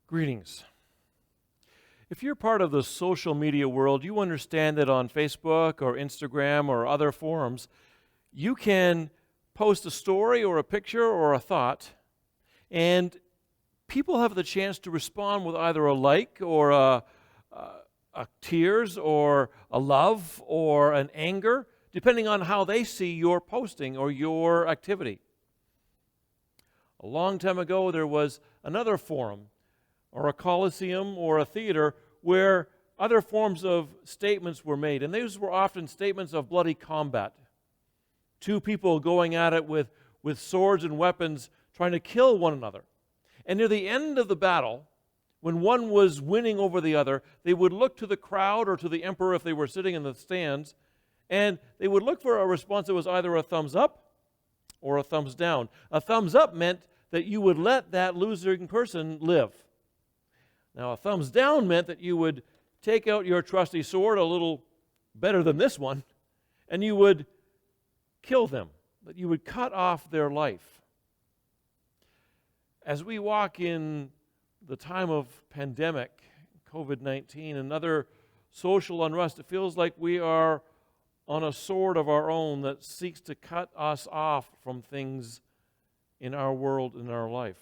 Greetings. If you're part of the social media world, you understand that on Facebook or Instagram or other forums, you can post a story or a picture or a thought, and people have the chance to respond with either a like or a tears or a love or an anger, depending on how they see your posting or your activity. A long time ago, there was another forum or a coliseum or a theater where other forms of statements were made. And these were often statements of bloody combat. Two people going at it with swords and weapons trying to kill one another. And near the end of the battle, when one was winning over the other, they would look to the crowd or to the emperor if they were sitting in the stands, and they would look for a response that was either a thumbs up or a thumbs down. A thumbs up meant that you would let that losing person live. Now, a thumbs down meant that you would take out your trusty sword, a little better than this one, and you would kill them, that you would cut off their life. As we walk in the time of pandemic, COVID-19, and other social unrest, it feels like we are on a sword of our own that seeks to cut us off from things in our world, in our life.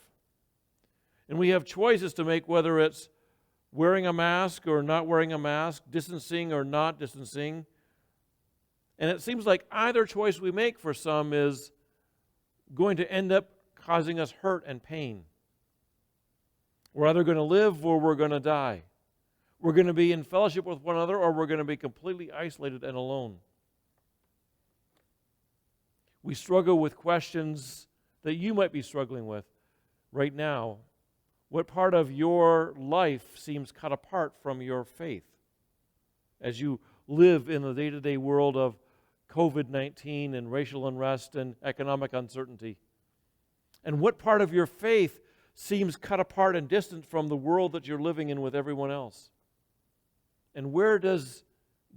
And we have choices to make, whether it's wearing a mask or not wearing a mask, distancing or not distancing. And it seems like either choice we make for some is going to end up causing us hurt and pain. We're either going to live or we're going to die. We're going to be in fellowship with one another, or we're going to be completely isolated and alone. We struggle with questions that you might be struggling with right now. What part of your life seems cut apart from your faith as you live in the day-to-day world of COVID-19 and racial unrest and economic uncertainty? And what part of your faith seems cut apart and distant from the world that you're living in with everyone else? And where does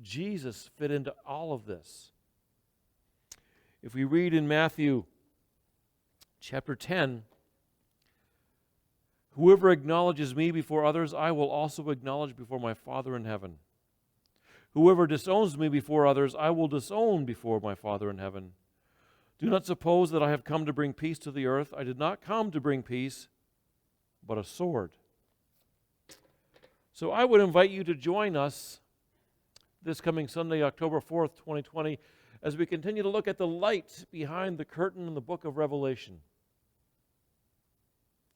Jesus fit into all of this? If we read in Matthew chapter 10, "Whoever acknowledges me before others, I will also acknowledge before my Father in heaven. Whoever disowns me before others, I will disown before my Father in heaven. Do not suppose that I have come to bring peace to the earth. I did not come to bring peace, but a sword." So I would invite you to join us this coming Sunday, October 4th, 2020, as we continue to look at the light behind the curtain in the book of Revelation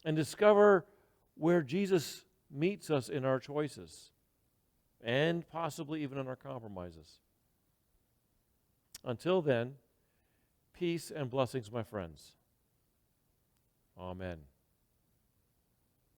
and discover where Jesus meets us in our choices and possibly even in our compromises. Until then, peace and blessings, my friends. Amen.